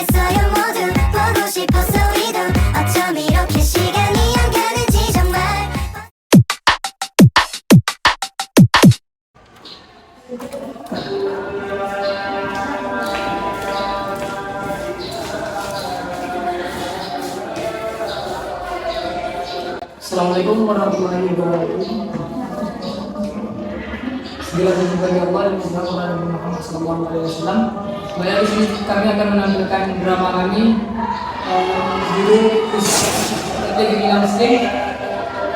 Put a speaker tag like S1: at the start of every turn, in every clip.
S1: 있어요 모두 보고 싶었어 우리도 어쩜 이렇게 시간이 안 가는지 정말.
S2: Assalamualaikum warahmatullahi wabarakatuh. Segala puji bagi Allah dan Rasulullah Muhammad SAW. Kembali di sini kami akan menampilkan drama kami judul Strategi Bina Muslim.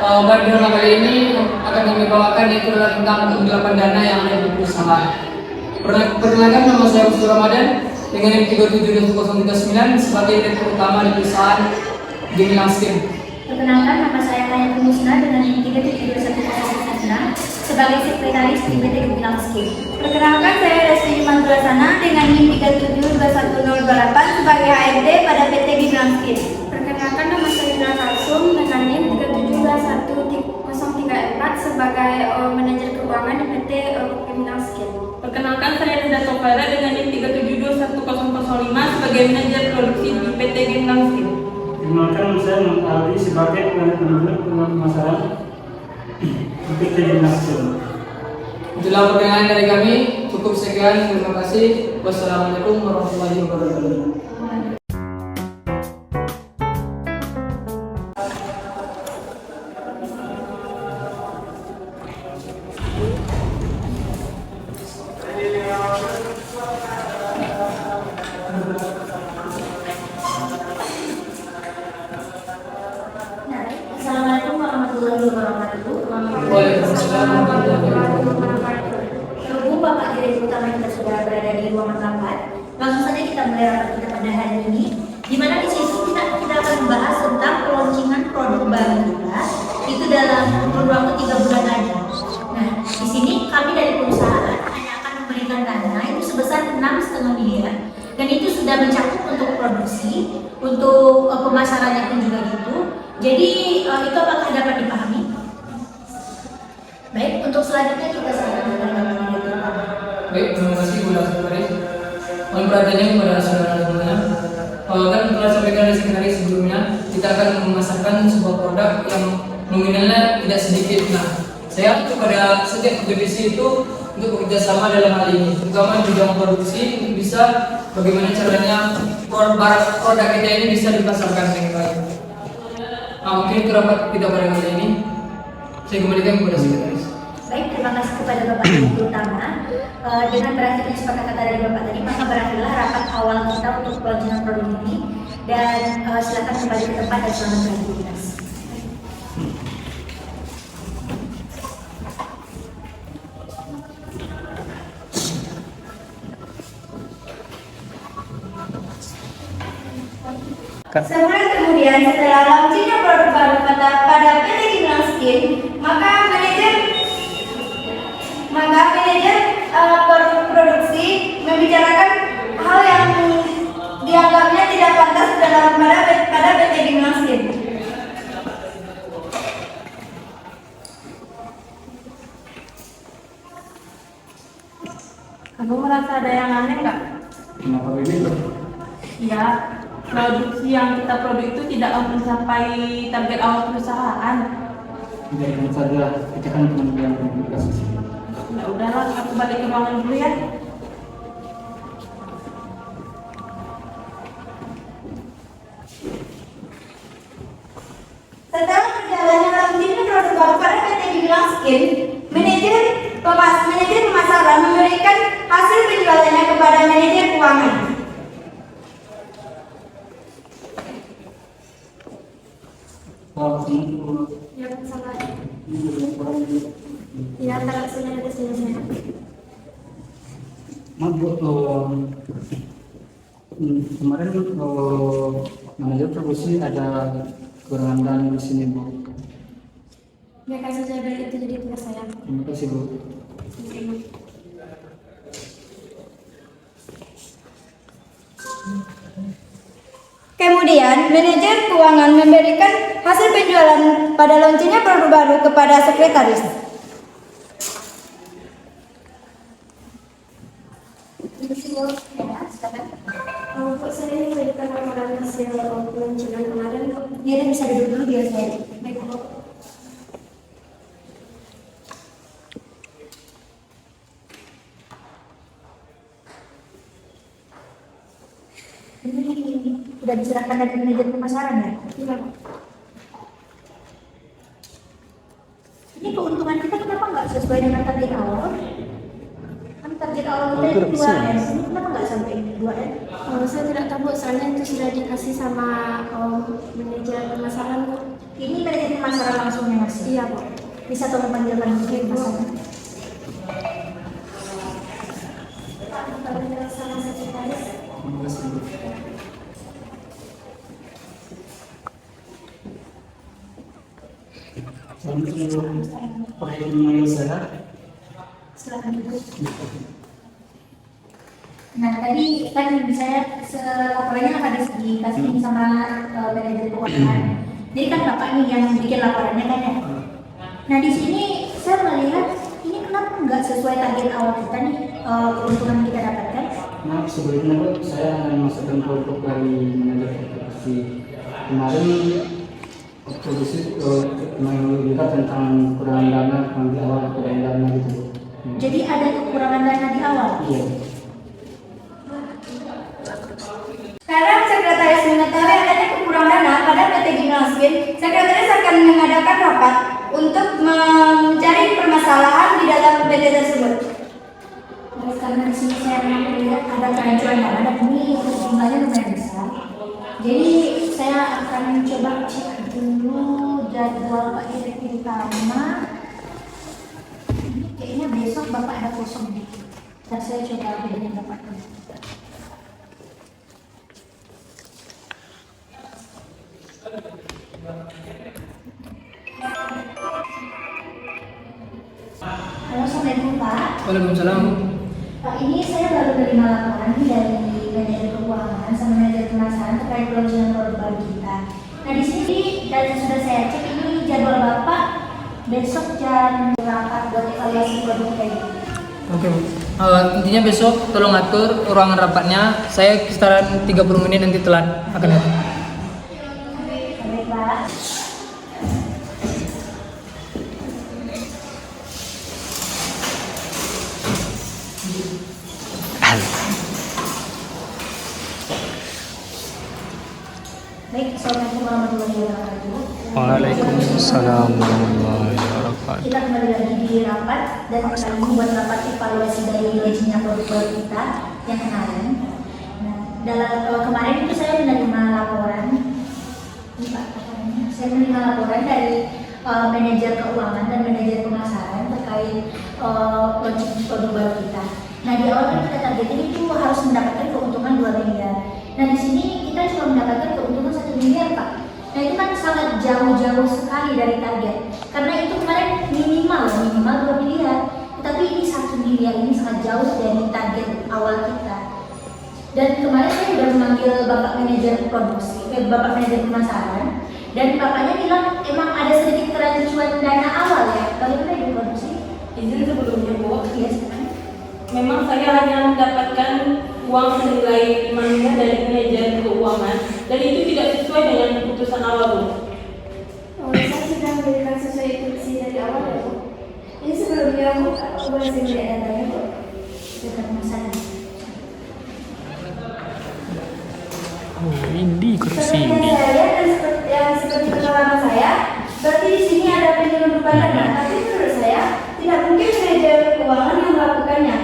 S2: Pada drama kali ini akan kami bawakan yaitu tentang penggelapan dana yang ada di perusahaan. Perkenalkan, nama saya Ustaz Ramadan dengan NIM 371039 sebagai direktur utama di perusahaan Bina Muslim.
S3: Perkenalkan, nama saya Hayati Musna dengan NIM 372109 sebagai sekretaris di PT Gemilang Skill.
S4: Perkenalkan, saya Resti Mantulasana dengan NIM 372108 sebagai HRD pada PT Gemilang Skill.
S5: Perkenalkan, nama saya Indra Kalsum dengan NIM 372104 sebagai manajer keuangan di PT Gemilang Skill.
S6: Perkenalkan, saya Rida Sofara dengan NIM 372105 sebagai manajer produksi di PT Gemilang Skill.
S7: Perkenalkan, saya Muhammad Ali sebagai manajer pemasaran di PT Gemilang Skill.
S2: Itulah perkenalan dari kami. Cukup sekian. Terima kasih. Wassalamualaikum warahmatullahi wabarakatuh.
S3: Assalamualaikum warahmatullahi wabarakatuh.
S2: Waalaikumsalam warahmatullahi wabarakatuh.
S3: Berhubung Bapak Direktur Utama kita sudah berada di ruangan rapat, langsung saja kita mulai rapat kita pada hari ini, di mana di situ kita akan membahas tentang peluncuran produk baru kita itu dalam kurun waktu 3 bulan lagi. Nah, di sini kami dari perusahaan hanya akan memberikan dana itu sebesar 6,5 miliar, dan itu sudah mencakup untuk produksi, untuk pemasarannya pun juga gitu. Jadi itu apakah dapat dipahami? Baik, untuk selanjutnya kita silakan kepada Bapak Direktur Utama.
S2: Baik, terima kasih Bu Sekretaris. Mohon perhatiannya kepada saudara semuanya. Kan telah sampaikan dari sekretaris sebelumnya, kita akan memasarkan sebuah produk yang nominalnya tidak sedikit. Nah, saya kepada setiap divisi itu untuk bekerja sama dalam hal ini, terutama di bidang produksi, untuk bisa bagaimana caranya produk kita ini bisa dipasarkan dengan baik. Nah, mungkin itu rapat kita pada kali ini. Saya kembalikan kepada sekretaris.
S3: Baik, terima kasih kepada Bapak Direktur Utama. Dengan berakhirnya kesepakatan dari Bapak tadi, maka berakhirlah rapat awal kita untuk peluncuran produk ini. Dan silakan kembali ke tempat dan selamat beraktivitas.
S4: Sebulan kemudian setelah launchingnya produk baru pada PT Gemilang Skill, maka manajer produksi membicarakan hal yang dianggapnya tidak pantas pada PT Gemilang Skill.
S5: Kamu merasa ada yang aneh nggak?
S7: Kenapa begitu?
S6: Ya, produksi yang kita produk itu tidak mencapai target awal perusahaan.
S7: Biarkan saja, kita kan kementerian komunikasi.
S6: Ya udahlah, aku balik ke ruangan dulu ya.
S4: Setelah berjalannya launchingnya produk baru pada PT Gemilang Skill, manajer pemasaran memberikan hasil penjualannya kepada manajer keuangan.
S5: Ya, sama. Ya, taruh sini ada sini.
S7: Maaf Bu, kemarin manajer produksi ada kekurangan dana di sini Bu.
S5: Biarkan saja biar itu jadi tugas saya.
S7: Terima kasih Bu.
S4: Kemudian, manajer keuangan memberikan hasil penjualan pada launchingnya produk baru kepada sekretaris.
S5: Kok saya ini memberikan laporan hasil pelancongan kemarin kok.
S3: Dia bisa duduk dulu biar saya.
S5: Baik, Bu.
S3: Ini udah diserahkan dari manajer pemasaran ya?
S5: Iya, Bu.
S3: Ini keuntungan kita kenapa nggak sesuai dengan target awal? Kan target awal kita itu 2M, ini kenapa nggak sampai 2M?
S5: Saya tidak tahu, soalnya itu sudah dikasih sama manajer pemasaran, Bu.
S3: Ini manajer pemasaran langsung yang ngasih?
S5: Iya, Bu.
S3: Bisa tolong panggil manajer pemasaran?
S5: Kalau sama sekretaris.
S7: Pakai email saya.
S3: Silakan duduk. Nah tadi kan saya laporannya akan dikasih sama manajer keuangan. Jadi kan bapak nih yang bikin laporannya kan ya. Nah di sini saya melihat ini kenapa nggak sesuai target awal kita nih keuntungan kita dapatkan?
S7: Nah, sebelumnya Bu, saya akan masukkan produk dari manajer produksi. Kemarin produksi menunjukkan tentang kekurangan dana di awal, kekurangan dana gitu Bu.
S3: Jadi ada kekurangan dana di awal.
S7: Iya.
S4: Sekarang sekretaris mengetahui adanya kekurangan dana pada PT Gimnaskin, sekretaris akan mengadakan rapat untuk mencari permasalahan di dalam PT tersebut.
S3: Terus karena di sini saya melihat ada kerancuan dana dan ini jumlahnya lumayan besar. Jadi saya akan coba cek dulu jadwal Pak Direktur Utama. Ini kayaknya besok Bapak ada kosong dikit. Dan saya coba hubungin Bapak dulu. Halo, Assalamualaikum Pak.
S2: Waalaikumsalam.
S3: Pak, ini saya baru menerima laporan nih dari manajer keuangan sama manajer pemasaran terkait peluncuran produk baru kita. Nah di sini dari yang sudah saya cek ini jadwal Bapak besok jam rapat buat evaluasi produk kita ini.
S2: Oke, Bu. Intinya besok tolong atur ruangan rapatnya. Saya sekitaran 30 menit nanti telat akan datang.
S3: Baik Pak. Baik, Assalamualaikum warahmatullahi wabarakatuh.
S8: Waalaikumsalam warahmatullahi wabarakatuh.
S3: Kita kembali lagi di rapat dan kali ini buat rapat evaluasi dari legenda produk kita yang kemarin. Nah, dalam kemarin itu saya menerima laporan, ini Pak, laporannya. Saya menerima laporan dari manajer keuangan dan manajer pemasaran terkait launching produk baru kita. Nah di awal kan kita targetin itu harus mendapatkan keuntungan 2 miliar. Nah di sini kita cuma mendapatkan keuntungan 1 miliar Pak. Nah itu kan sangat jauh-jauh sekali dari target. Karena itu kemarin minimal 2 miliar. Tapi ini 1 miliar ini sangat jauh dari target awal kita. Dan kemarin saya sudah memanggil Bapak manajer produksi, Bapak manajer pemasaran. Dan bapaknya bilang emang ada sedikit kerancuan dana awal ya. Bagaimana Ibu produksi?
S6: Izin sebelumnya Bu,
S3: Iya sekarang.
S6: memang saya hanya mendapatkan uang senilai 5 miliar dari manajer keuangan dan itu tidak sesuai dengan keputusan awal Bu.
S5: Saya sudah memberikan sesuai instruksi dari awal ya, Bu. Ini sebelumnya Bu, aku boleh sendiri datanya, Bu.
S3: Dekat masalah.
S8: Oh, ini kursi
S4: Seperti yang
S8: ini.
S4: saya lihat dan seperti pengalaman saya, berarti di sini ada penyelundupan dana. Tapi menurut saya tidak mungkin manajer keuangan yang melakukannya,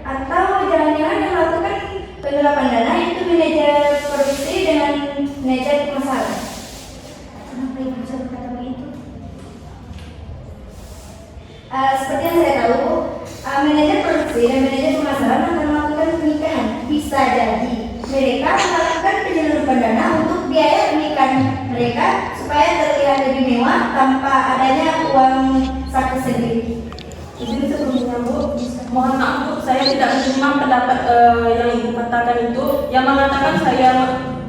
S4: atau jangan-jangan yang melakukan penyerapan dana itu manajer produksi dengan manajer pemasaran.
S3: Kenapa Ibu bisa berkata begitu?
S4: Seperti yang saya tahu, manajer produksi dan manajer pemasaran akan melakukan pernikahan. Bisa jadi mereka melakukan penyelundupan dana untuk biaya pernikahan mereka supaya terlihat lebih mewah tanpa adanya uang saku sendiri.
S6: Izin sebelumnya Bu, mohon maaf Bu, saya tidak menerima pendapat yang Ibu katakan itu yang mengatakan saya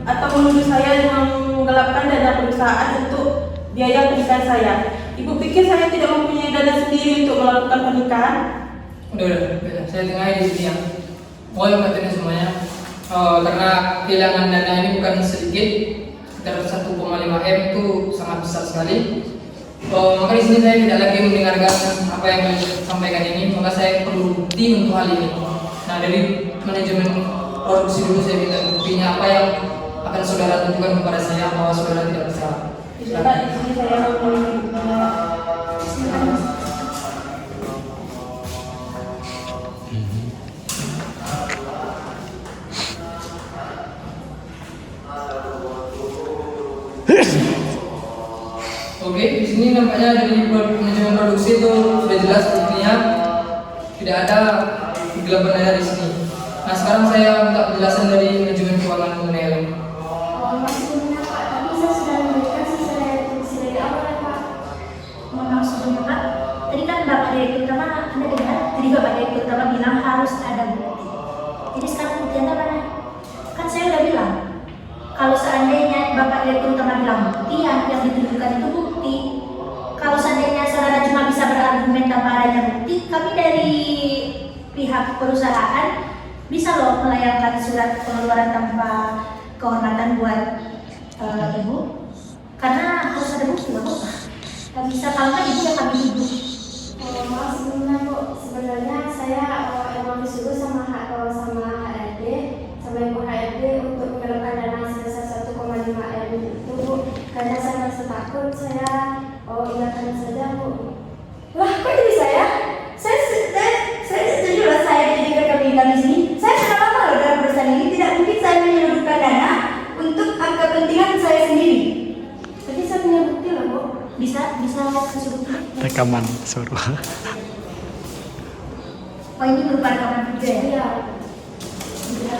S6: atau menuduh saya menggelapkan dana perusahaan untuk biaya pernikahan saya. Ibu pikir saya tidak mempunyai dana sendiri untuk melakukan pernikahan?
S2: Udah, saya tengah di sini ya. Pokoknya materi semuanya. karena kehilangan dana ini bukan sedikit, sekitar 1,5 M itu sangat besar sekali. Maka di sini saya tidak lagi mendengarkan apa yang kalian sampaikan ini, maka saya perlu bukti untuk hal ini. Nah, dari manajemen produksi dulu saya minta buktinya apa yang akan saudara tunjukkan kepada saya bahwa saudara tidak bersalah.
S6: Pak, di sini saya
S2: Oke, di sini nampaknya dari manajemen produksi itu sudah jelas buktinya tidak ada kegelapan dana di sini. Nah, sekarang saya minta penjelasan dari manajemen keuangan mengenai hal ini.
S5: Masih benar Pak, tapi saya sudah memberikan sisa daya produksi dari awal ya Pak.
S3: Memang sebelumnya Pak, tadi kan Bapak Direktur Utama, Anda dengar? Tadi Bapak Direktur Utama bilang harus ada bukti. Jadi sekarang bukti Anda mana? Kan saya udah bilang, kalau seandainya Bapak Direktur Utama bilang bukti, yang ditunjukkan itu bukti. Kalau seandainya saudara cuma bisa berargumen tanpa adanya bukti, kami dari pihak perusahaan bisa loh melayangkan surat pengeluaran tanpa kehormatan buat Ibu. Karena harus ada bukti loh. Gak bisa, kalau nggak Ibu ya kami hidup.
S5: Maaf sebelumnya Bu, sebenarnya saya emang disuruh sama HRD sama Ibu HRD untuk menggelapkan dana sebesar 1,5 M itu Bu. Karena saya merasa takut, saya ingatkan saja Bu.
S4: Wah, kok jadi saya? Saya setuju lah saya dijadikan kepemimpinan di sini. Saya sudah lama loh dalam perusahaan ini. Tidak mungkin saya menyelundupkan dana untuk kepentingan saya sendiri.
S5: Tapi saya punya bukti loh Bu.
S3: Bisa kasih bukti.
S8: Rekaman suara.
S3: Oh, ini berupa rekaman video ya?
S5: Iya.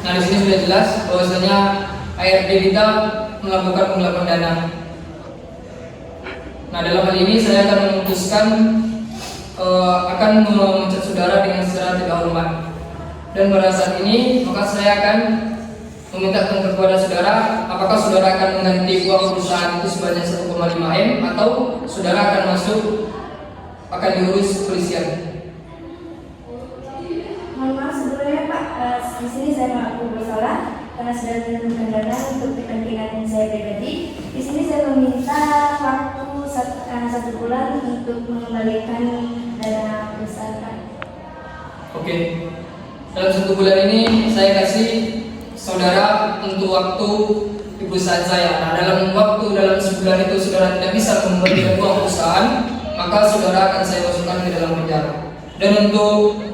S2: Nah, di sini sudah jelas bahwasanya ARD kita melakukan penggelapan dana. Nah, dalam hal ini saya akan memutuskan akan memecat saudara dengan secara tidak hormat. Dan pada saat ini maka saya akan meminta kepada saudara, apakah saudara akan mengganti uang perusahaan itu sebanyak 1,5 M atau saudara akan akan diurus kepolisian.
S4: Mohon maaf sebelumnya Pak, di sini saya mengaku bersalah karena sudah menyelundupkan dana untuk kepentingan saya pribadi. Di sini saya meminta waktu 1 bulan untuk mengembalikan dana perusahaan.
S2: Oke. Dalam 1 bulan ini saya kasih saudara untuk waktu di perusahaan saya. Nah, dalam sebulan itu saudara tidak bisa mengembalikan uang perusahaan, maka saudara akan saya masukkan ke dalam penjara. Dan untuk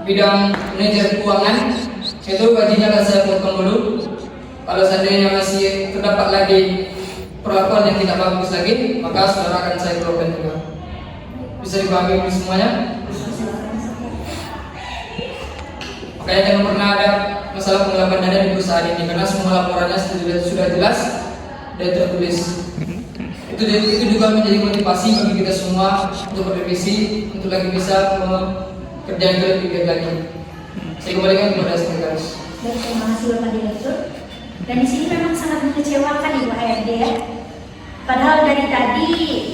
S2: bidang manajer keuangan itu gajinya akan saya potong dulu. Kalau seandainya masih terdapat lagi perlakuan yang tidak bagus lagi, maka saudara akan saya keluarkan juga. Bisa dipahami semuanya? Makanya jangan pernah ada masalah penggelapan dana di perusahaan ini, karena semua laporannya sudah jelas dan tertulis. Itu juga menjadi motivasi bagi kita semua untuk berrevisi, untuk lagi bisa kerjaan kita lebih baik lagi. Saya kembalikan kepada sekretaris.
S3: Baik, terima kasih Bapak Direktur. Dan di sini memang sangat mengecewakan Ibu HRD ya. Padahal dari tadi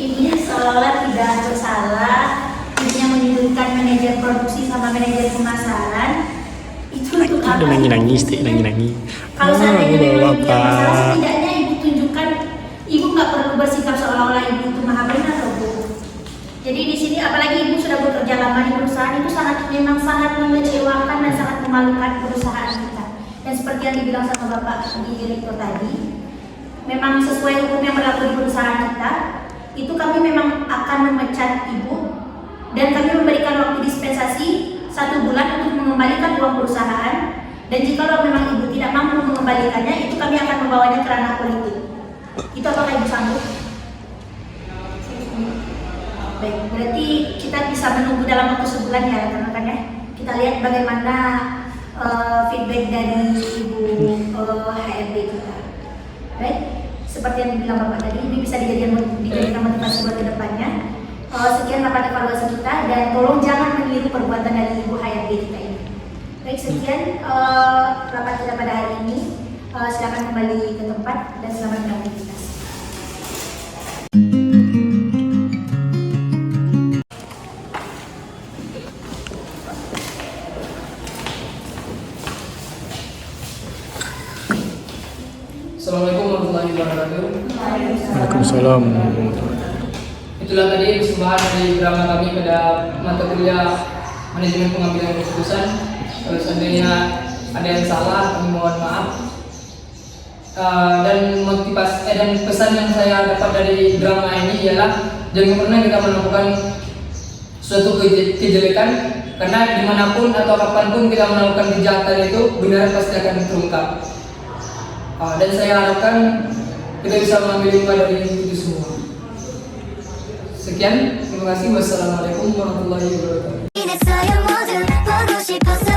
S3: ibunya seolah-olah tidak bersalah, ibunya menyudutkan manajer produksi sama manajer pemasaran. Itu untuk apa?
S8: Nangis.
S3: Kalau seandainya memang dia
S8: Bapak.
S3: bersalah, setidaknya ibu tunjukkan, ibu nggak perlu bersikap seolah-olah ibu itu maha benar loh Bu. Jadi di sini apalagi ibu sudah bekerja lama di perusahaan, itu memang sangat mengecewakan dan sangat memalukan perusahaan kita. Dan seperti yang dibilang sama Bapak di direktur tadi, memang sesuai hukum yang berlaku di perusahaan kita, itu kami memang akan memecat ibu dan kami memberikan waktu dispensasi 1 bulan untuk mengembalikan uang perusahaan. Dan jika memang ibu tidak mampu mengembalikannya, itu kami membawanya ke ranah politik. Itu apakah Ibu sanggup? Baik, berarti kita bisa menunggu dalam waktu sebulan ya rekan-rekan ya. Kita lihat bagaimana feedback dari Ibu HRD kita. Baik, seperti yang dibilang Bapak tadi, ini bisa dijadikan motivasi buat kedepannya. Sekian rapat evaluasi kita dan tolong jangan meniru perbuatan dari Ibu HRD kita ini. Baik, sekian rapat kita pada hari ini. Silakan kembali ke tempat dan selamat beraktivitas.
S2: Assalamualaikum warahmatullahi wabarakatuh.
S8: Waalaikumsalam.
S2: Itulah tadi persembahan dari drama kami pada mata kuliah manajemen pengambilan keputusan. Kalau seandainya ada yang salah, kami mohon maaf. Dan motivasi dan pesan yang saya dapat dari drama ini ialah jangan pernah kita melakukan suatu kejelekan, karena dimanapun atau kapanpun kita melakukan kejahatan itu benar pasti akan terungkap. Dan saya harapkan kita bisa mengambil hikmah dari itu semua. Sekian, terima kasih. Wassalamualaikum warahmatullahi wabarakatuh.
S1: 이내 서요 모두 보고 싶었어